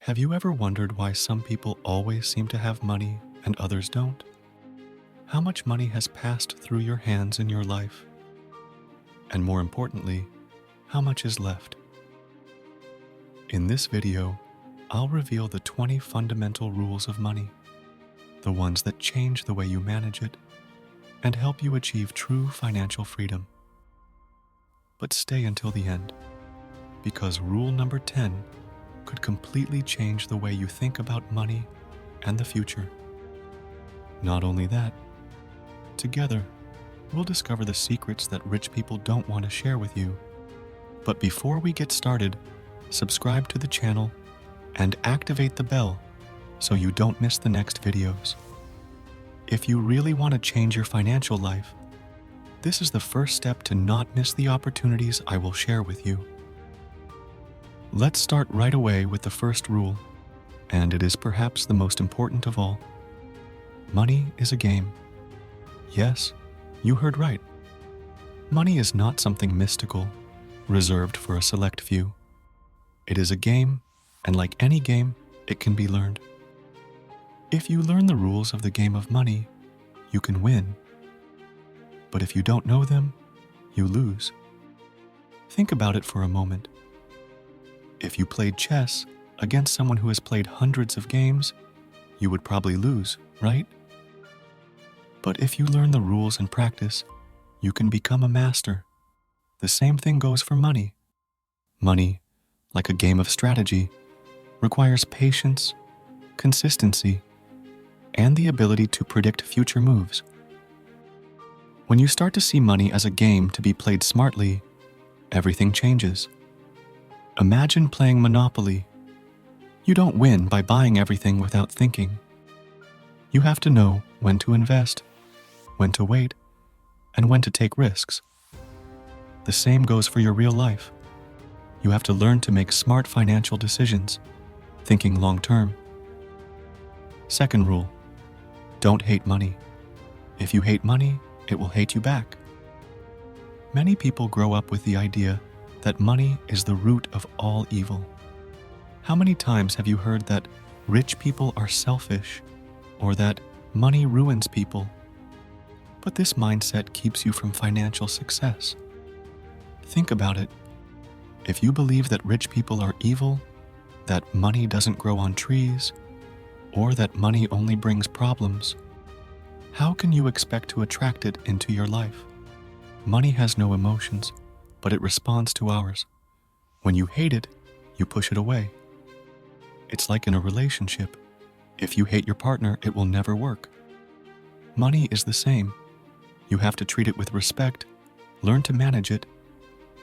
Have you ever wondered why some people always seem to have money and others don't? How much money has passed through your hands in your life? And more importantly, how much is left? In this video, I'll reveal the 20 fundamental rules of money, the ones that change the way you manage it and help you achieve true financial freedom. But stay until the end, because rule number 10 could completely change the way you think about money and the future. Not only that, together, we'll discover the secrets that rich people don't want to share with you. But before we get started, subscribe to the channel and activate the bell so you don't miss the next videos. If you really want to change your financial life, this is the first step to not miss the opportunities I will share with you. Let's start right away with the first rule, and it is perhaps the most important of all. Money is a game. Yes, you heard right. Money is not something mystical, reserved for a select few. It is a game, and like any game, it can be learned. If you learn the rules of the game of money, you can win. But if you don't know them, you lose. Think about it for a moment. If you played chess against someone who has played hundreds of games, you would probably lose, right? But if you learn the rules and practice, you can become a master. The same thing goes for money. Money, like a game of strategy, requires patience, consistency, and the ability to predict future moves. When you start to see money as a game to be played smartly, everything changes. Imagine playing Monopoly. You don't win by buying everything without thinking. You have to know when to invest, when to wait, and when to take risks. The same goes for your real life. You have to learn to make smart financial decisions, thinking long term. Second rule, don't hate money. If you hate money, it will hate you back. Many people grow up with the idea that money is the root of all evil. How many times have you heard that rich people are selfish, or that money ruins people? But this mindset keeps you from financial success. Think about it. If you believe that rich people are evil, that money doesn't grow on trees, or that money only brings problems, how can you expect to attract it into your life? Money has no emotions, but it responds to ours. When you hate it, you push it away. It's like in a relationship. If you hate your partner, it will never work. Money is the same. You have to treat it with respect, learn to manage it,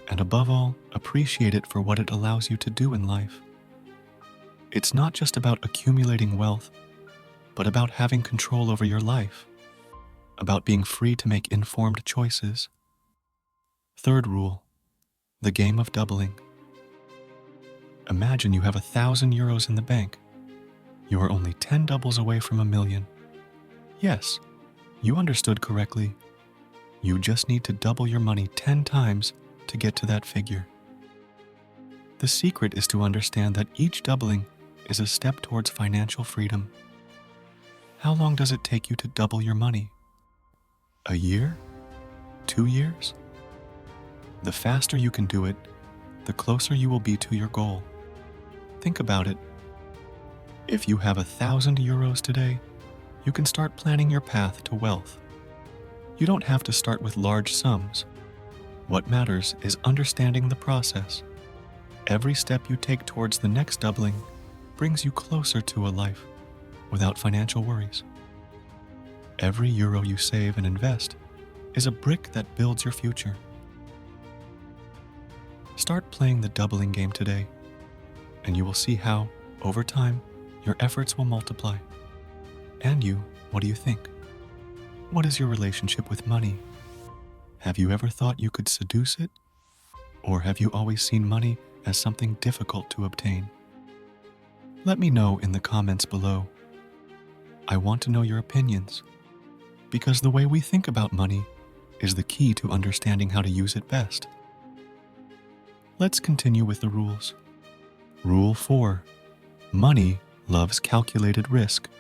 and above all, appreciate it for what it allows you to do in life. It's not just about accumulating wealth, but about having control over your life, about being free to make informed choices. Third rule, the game of doubling. Imagine you have 1,000 euros in the bank. You are only 10 doubles away from 1,000,000. Yes, you understood correctly. You just need to double your money 10 times to get to that figure. The secret is to understand that each doubling is a step towards financial freedom. How long does it take you to double your money? A year? 2 years? The faster you can do it, the closer you will be to your goal. Think about it. If you have 1,000 euros today, you can start planning your path to wealth. You don't have to start with large sums. What matters is understanding the process. Every step you take towards the next doubling brings you closer to a life without financial worries. Every euro you save and invest is a brick that builds your future. Start playing the doubling game today, and you will see how, over time, your efforts will multiply. And you, what do you think? What is your relationship with money? Have you ever thought you could seduce it? Or have you always seen money as something difficult to obtain? Let me know in the comments below. I want to know your opinions, because the way we think about money is the key to understanding how to use it best. Let's continue with the rules. Rule 4. Money loves calculated risk.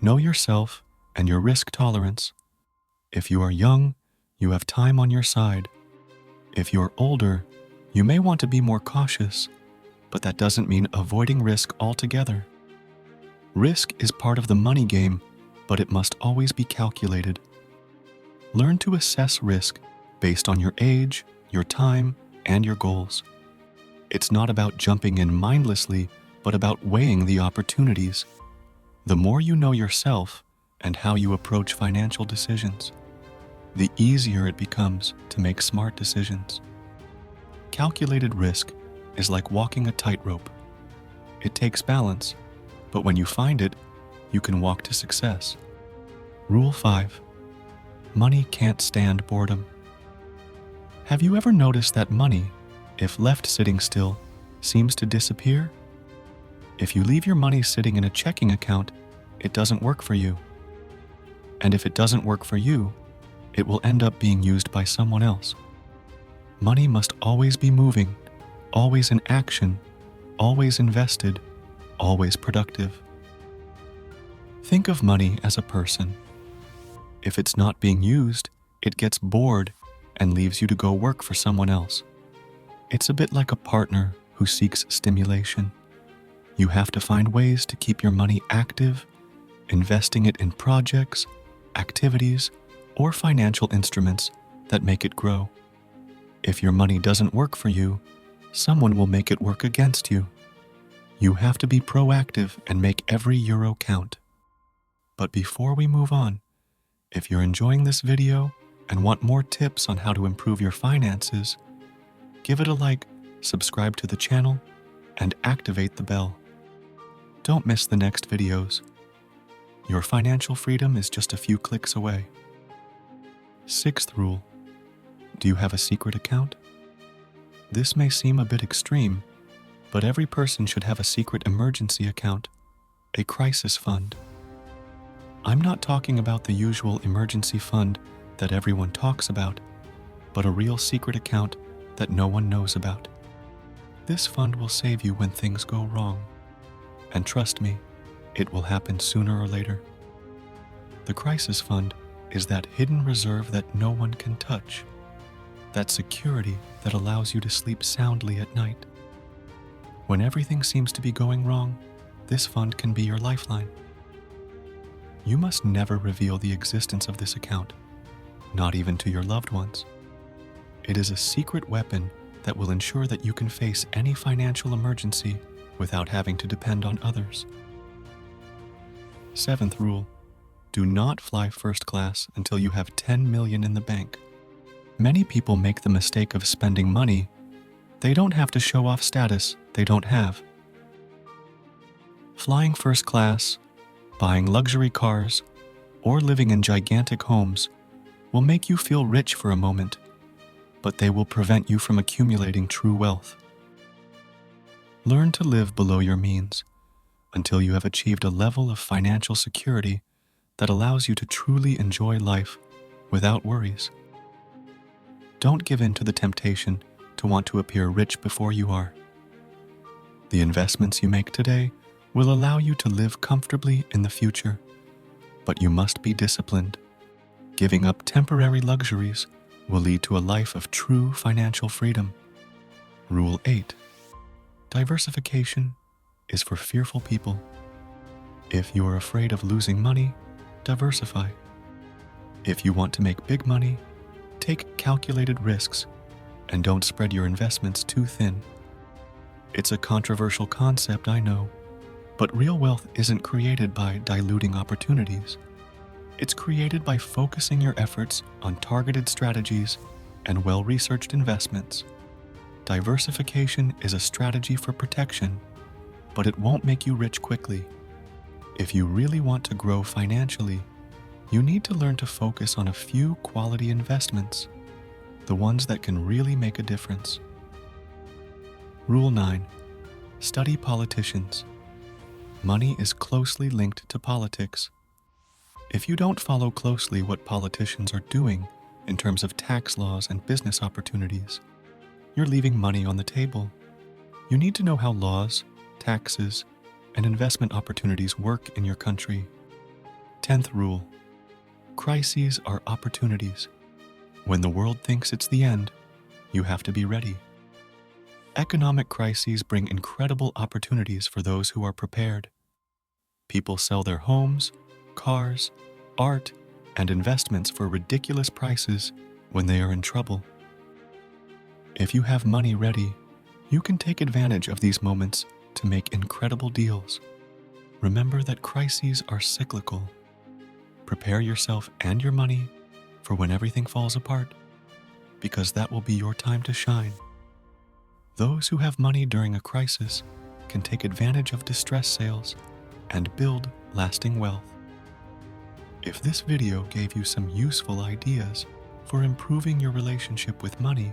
Know yourself and your risk tolerance. If you are young, you have time on your side. If you're older, you may want to be more cautious, but that doesn't mean avoiding risk altogether. Risk is part of the money game, but it must always be calculated. Learn to assess risk based on your age, your time, and your goals. It's not about jumping in mindlessly, but about weighing the opportunities. The more you know yourself and how you approach financial decisions, the easier it becomes to make smart decisions. Calculated risk is like walking a tightrope. It takes balance, but when you find it, you can walk to success. Rule 5. Money can't stand boredom. Have you ever noticed that money, if left sitting still, seems to disappear? If you leave your money sitting in a checking account, it doesn't work for you. And if it doesn't work for you, it will end up being used by someone else. Money must always be moving, always in action, always invested, always productive. Think of money as a person. If it's not being used, it gets bored and leaves you to go work for someone else. It's a bit like a partner who seeks stimulation. You have to find ways to keep your money active, investing it in projects, activities, or financial instruments that make it grow. If your money doesn't work for you, someone will make it work against you. You have to be proactive and make every euro count. But before we move on, if you're enjoying this video and want more tips on how to improve your finances, give it a like, subscribe to the channel, and activate the bell. Don't miss the next videos. Your financial freedom is just a few clicks away. 6th rule. Do you have a secret account? This may seem a bit extreme, but every person should have a secret emergency account, a crisis fund. I'm not talking about the usual emergency fund that everyone talks about, but a real secret account that no one knows about. This fund will save you when things go wrong. And trust me, it will happen sooner or later. The crisis fund is that hidden reserve that no one can touch, that security that allows you to sleep soundly at night. When everything seems to be going wrong, this fund can be your lifeline. You must never reveal the existence of this account, not even to your loved ones. It is a secret weapon that will ensure that you can face any financial emergency without having to depend on others. 7th rule. Do not fly first class until you have 10 million in the bank. Many people make the mistake of spending money they don't have to show off status they don't have. Flying first class, buying luxury cars, or living in gigantic homes will make you feel rich for a moment, but they will prevent you from accumulating true wealth. Learn to live below your means until you have achieved a level of financial security that allows you to truly enjoy life without worries. Don't give in to the temptation to want to appear rich before you are. The investments you make today will allow you to live comfortably in the future, but you must be disciplined. Giving up temporary luxuries will lead to a life of true financial freedom. Rule 8. Diversification is for fearful people. If you are afraid of losing money, diversify. If you want to make big money, take calculated risks and don't spread your investments too thin. It's a controversial concept, I know, but real wealth isn't created by diluting opportunities. It's created by focusing your efforts on targeted strategies and well-researched investments. Diversification is a strategy for protection, but it won't make you rich quickly. If you really want to grow financially, you need to learn to focus on a few quality investments, the ones that can really make a difference. Rule 9. Study politicians. Money is closely linked to politics. If you don't follow closely what politicians are doing in terms of tax laws and business opportunities, you're leaving money on the table. You need to know how laws, taxes, and investment opportunities work in your country. 10th rule: crises are opportunities. When the world thinks it's the end, you have to be ready. Economic crises bring incredible opportunities for those who are prepared. People sell their homes, cars, art, and investments for ridiculous prices when they are in trouble. If you have money ready, you can take advantage of these moments to make incredible deals. Remember that crises are cyclical. Prepare yourself and your money for when everything falls apart, because that will be your time to shine. Those who have money during a crisis can take advantage of distress sales and build lasting wealth. If this video gave you some useful ideas for improving your relationship with money,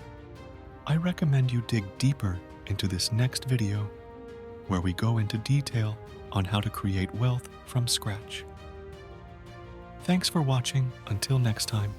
I recommend you dig deeper into this next video, where we go into detail on how to create wealth from scratch. Thanks for watching. Until next time.